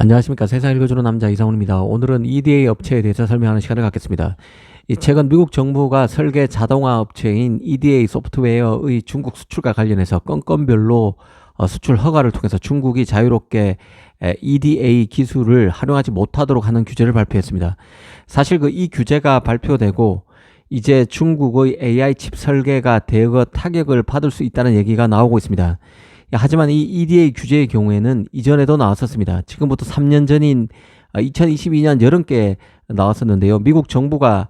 안녕하십니까. 세상 읽어주는 남자 이상훈입니다. 오늘은 EDA 업체에 대해서 설명하는 시간을 갖겠습니다. 최근 미국 정부가 설계 자동화 업체인 EDA 소프트웨어의 중국 수출과 관련해서 건건별로 수출 허가를 통해서 중국이 자유롭게 EDA 기술을 활용하지 못하도록 하는 규제를 발표했습니다. 사실 이 규제가 발표되고 이제 중국의 AI 칩 설계가 대거 타격을 받을 수 있다는 얘기가 나오고 있습니다. 하지만 이 EDA 규제의 경우에는 이전에도 나왔었습니다. 지금부터 3년 전인 2022년 여름께 나왔었는데요. 미국 정부가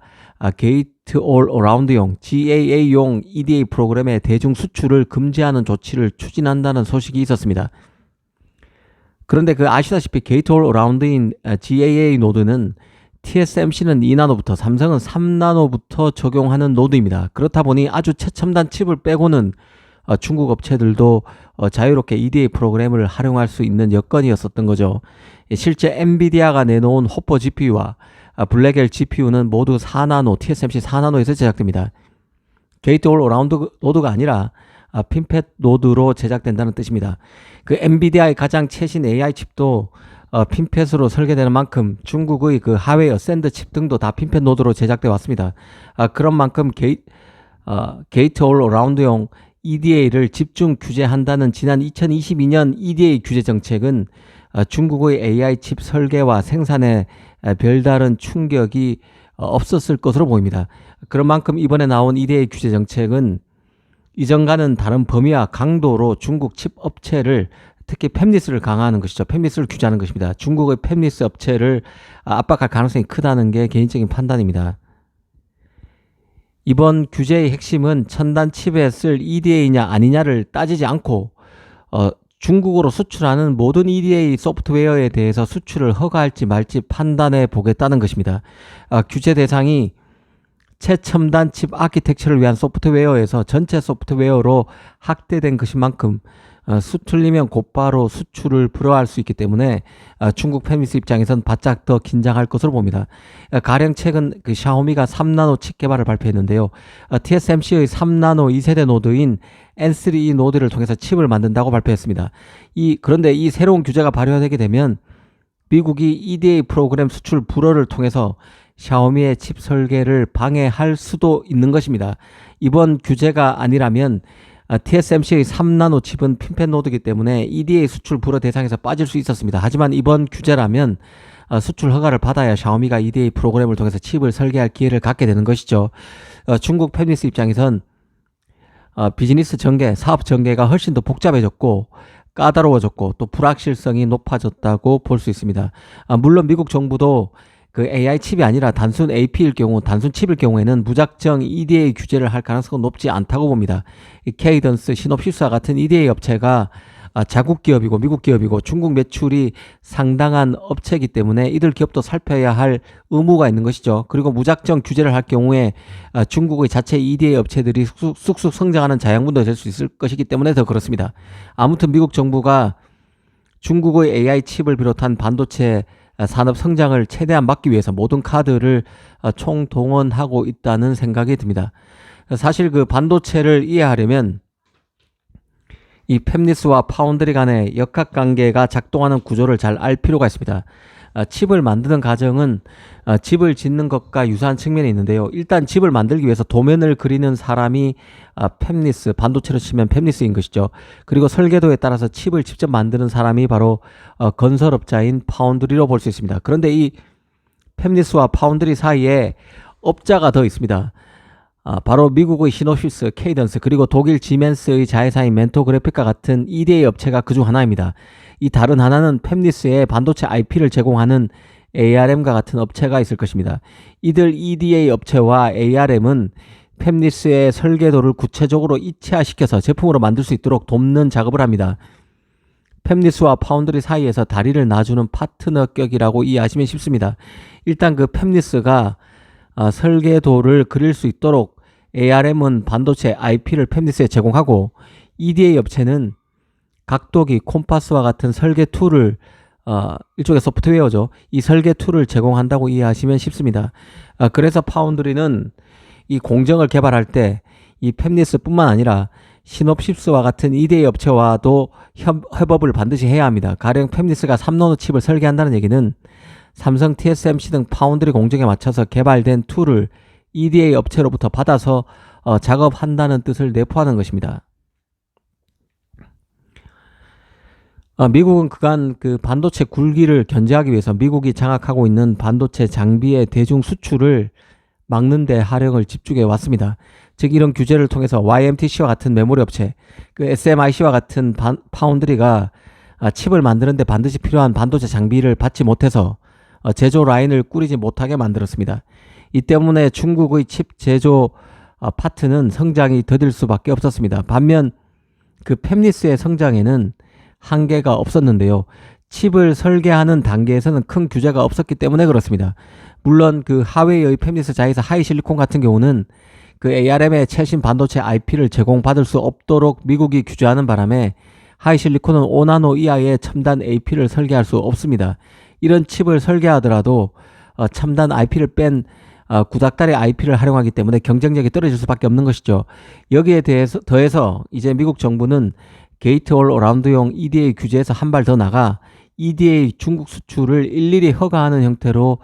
게이트 올 어라운드용 GAA용 EDA 프로그램의 대중 수출을 금지하는 조치를 추진한다는 소식이 있었습니다. 그런데 아시다시피 게이트 올 어라운드인 GAA 노드는 TSMC는 2나노부터 삼성은 3나노부터 적용하는 노드입니다. 그렇다 보니 아주 최첨단 칩을 빼고는 중국 업체들도 자유롭게 EDA 프로그램을 활용할 수 있는 여건이었었던 거죠. 실제 엔비디아가 내놓은 호퍼 GPU와 블랙엘 GPU는 모두 4나노, TSMC 4나노에서 제작됩니다. 게이트 올 어라운드 노드가 아니라 핀팻 노드로 제작된다는 뜻입니다. 엔비디아의 가장 최신 AI 칩도 핀팻으로 설계되는 만큼 중국의 하웨이 어센드 칩 등도 다 핀팻 노드로 제작되어 왔습니다. 그런 만큼 게이트 올 어라운드용 EDA를 집중 규제한다는 지난 2022년 EDA 규제 정책은 중국의 AI 칩 설계와 생산에 별다른 충격이 없었을 것으로 보입니다. 그런 만큼 이번에 나온 EDA 규제 정책은 이전과는 다른 범위와 강도로 중국 칩 업체를 특히 팹리스를 강화하는 것이죠. 팹리스를 규제하는 것입니다. 중국의 팹리스 업체를 압박할 가능성이 크다는 게 개인적인 판단입니다. 이번 규제의 핵심은 첨단 칩에 쓸 EDA냐 아니냐를 따지지 않고 중국으로 수출하는 모든 EDA 소프트웨어에 대해서 수출을 허가할지 말지 판단해 보겠다는 것입니다. 규제 대상이 최첨단 칩 아키텍처를 위한 소프트웨어에서 전체 소프트웨어로 확대된 것인 만큼 수틀리면 곧바로 수출을 불허할 수 있기 때문에 중국 팹리스 입장에선 바짝 더 긴장할 것으로 봅니다. 가령 최근 샤오미가 3나노 칩 개발을 발표했는데요. TSMC의 3나노 2세대 노드인 N3E 노드를 통해서 칩을 만든다고 발표했습니다. 그런데 이 새로운 규제가 발효되게 되면 미국이 EDA 프로그램 수출 불허를 통해서 샤오미의 칩 설계를 방해할 수도 있는 것입니다. 이번 규제가 아니라면 TSMC의 3나노 칩은 핀팻 노드이기 때문에 EDA 수출 불허 대상에서 빠질 수 있었습니다. 하지만 이번 규제라면 수출 허가를 받아야 샤오미가 EDA 프로그램을 통해서 칩을 설계할 기회를 갖게 되는 것이죠. 중국 팹리스 입장에선 비즈니스 전개, 사업 전개가 훨씬 더 복잡해졌고 까다로워졌고 또 불확실성이 높아졌다고 볼 수 있습니다. 물론 미국 정부도 AI 칩이 아니라 단순 AP일 경우, 단순 칩일 경우에는 무작정 EDA 규제를 할 가능성은 높지 않다고 봅니다. 케이던스, 시놉시스와 같은 EDA 업체가 자국 기업이고 미국 기업이고 중국 매출이 상당한 업체이기 때문에 이들 기업도 살펴야 할 의무가 있는 것이죠. 그리고 무작정 규제를 할 경우에 중국의 자체 EDA 업체들이 쑥쑥 성장하는 자양분도 될 수 있을 것이기 때문에 더 그렇습니다. 아무튼 미국 정부가 중국의 AI 칩을 비롯한 반도체 산업 성장을 최대한 막기 위해서 모든 카드를 총동원하고 있다는 생각이 듭니다. 사실 반도체를 이해하려면 이 팹리스와 파운드리 간의 역학관계가 작동하는 구조를 잘 알 필요가 있습니다. 칩을 만드는 과정은 집을 짓는 것과 유사한 측면이 있는데요. 일단 집을 만들기 위해서 도면을 그리는 사람이 팹리스, 반도체로 치면 팹리스인 것이죠. 그리고 설계도에 따라서 칩을 직접 만드는 사람이 바로 건설업자인 파운드리로 볼 수 있습니다. 그런데 이 팹리스와 파운드리 사이에 업자가 더 있습니다. 바로 미국의 시놉시스, 케이던스, 그리고 독일 지멘스의 자회사인 멘토그래픽과 같은 EDA 업체가 그중 하나입니다. 이 다른 하나는 팹리스의 반도체 IP를 제공하는 ARM과 같은 업체가 있을 것입니다. 이들 EDA 업체와 ARM은 팹리스의 설계도를 구체적으로 이체화시켜서 제품으로 만들 수 있도록 돕는 작업을 합니다. 팹리스와 파운드리 사이에서 다리를 놔주는 파트너격이라고 이해하시면 쉽습니다. 일단 팹리스가 설계도를 그릴 수 있도록 ARM은 반도체 IP를 팹리스에 제공하고 EDA 업체는 각도기, 콤파스와 같은 설계 툴을 일종의 소프트웨어죠. 이 설계 툴을 제공한다고 이해하시면 쉽습니다. 그래서 파운드리는 이 공정을 개발할 때 이 팹리스뿐만 아니라 시놉시스와 같은 2대 업체와도 협업을 반드시 해야 합니다. 가령 팹리스가 3나노 칩을 설계한다는 얘기는 삼성, TSMC 등 파운드리 공정에 맞춰서 개발된 툴을 EDA 업체로부터 받아서 작업한다는 뜻을 내포하는 것입니다. 미국은 그간 그 반도체 굴기를 견제하기 위해서 미국이 장악하고 있는 반도체 장비의 대중 수출을 막는 데 하력을 집중해 왔습니다. 즉 이런 규제를 통해서 YMTC와 같은 메모리 업체, 그 SMIC와 같은 파운드리가 칩을 만드는 데 반드시 필요한 반도체 장비를 받지 못해서 제조 라인을 꾸리지 못하게 만들었습니다. 이 때문에 중국의 칩 제조 파트는 성장이 더딜 수밖에 없었습니다. 반면 그 팹리스의 성장에는 한계가 없었는데요. 칩을 설계하는 단계에서는 큰 규제가 없었기 때문에 그렇습니다. 물론 그 하웨이의 팹리스 자회사 하이실리콘 같은 경우는 그 ARM의 최신 반도체 IP를 제공받을 수 없도록 미국이 규제하는 바람에 하이실리콘은 5나노 이하의 첨단 AP를 설계할 수 없습니다. 이런 칩을 설계하더라도 첨단 IP를 뺀 구닥다리 IP를 활용하기 때문에 경쟁력이 떨어질 수밖에 없는 것이죠. 여기에 더해서 이제 미국 정부는 게이트 올 어라운드용 EDA 규제에서 한 발 더 나가 EDA 중국 수출을 일일이 허가하는 형태로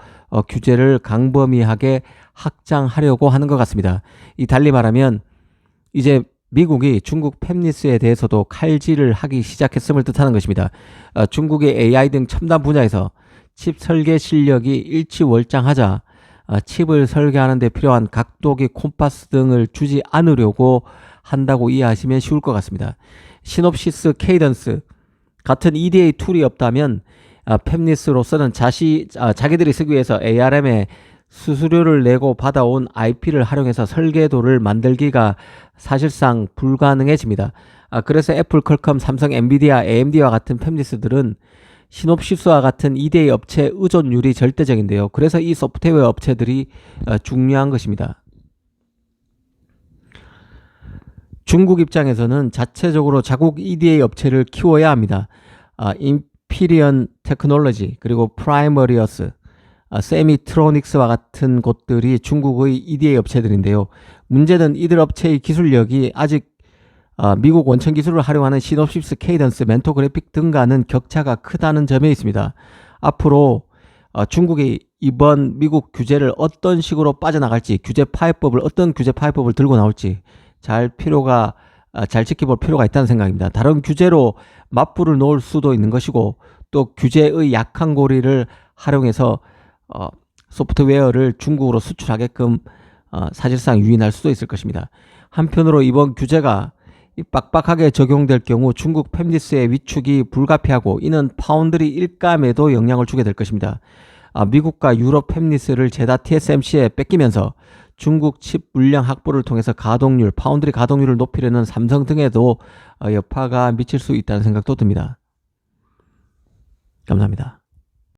규제를 강범위하게 확장하려고 하는 것 같습니다. 이 달리 말하면 이제 미국이 중국 팹리스에 대해서도 칼질을 하기 시작했음을 뜻하는 것입니다. 중국의 AI 등 첨단 분야에서 칩 설계 실력이 일취월장하자 칩을 설계하는 데 필요한 각도기, 콤파스 등을 주지 않으려고 한다고 이해하시면 쉬울 것 같습니다. 시놉시스, 케이던스 같은 EDA 툴이 없다면 팹리스로서는 자기들이 쓰기 위해서 ARM에 수수료를 내고 받아온 IP를 활용해서 설계도를 만들기가 사실상 불가능해집니다. 그래서 애플, 퀄컴, 삼성, 엔비디아, AMD와 같은 팹리스들은 시놉시스와 같은 EDA 업체 의존율이 절대적인데요. 그래서 이 소프트웨어 업체들이 중요한 것입니다. 중국 입장에서는 자체적으로 자국 EDA 업체를 키워야 합니다. 인피리언 테크놀로지 그리고 프라이머리어스, 세미트로닉스와 같은 곳들이 중국의 EDA 업체들인데요. 문제는 이들 업체의 기술력이 아직 미국 원천 기술을 활용하는 시놉시스, 케이던스, 멘토그래픽 등과는 격차가 크다는 점에 있습니다. 앞으로 중국이 이번 미국 규제를 어떤 식으로 빠져나갈지, 어떤 규제 파해법을 들고 나올지 잘 지켜볼 필요가 있다는 생각입니다. 다른 규제로 맞불을 놓을 수도 있는 것이고 또 규제의 약한 고리를 활용해서 소프트웨어를 중국으로 수출하게끔 사실상 유인할 수도 있을 것입니다. 한편으로 이번 규제가 빡빡하게 적용될 경우 중국 팹리스의 위축이 불가피하고 이는 파운드리 일감에도 영향을 주게 될 것입니다. 미국과 유럽 팹리스를 제다 TSMC에 뺏기면서 중국 칩 물량 확보를 통해서 파운드리 가동률을 높이려는 삼성 등에도 여파가 미칠 수 있다는 생각도 듭니다. 감사합니다.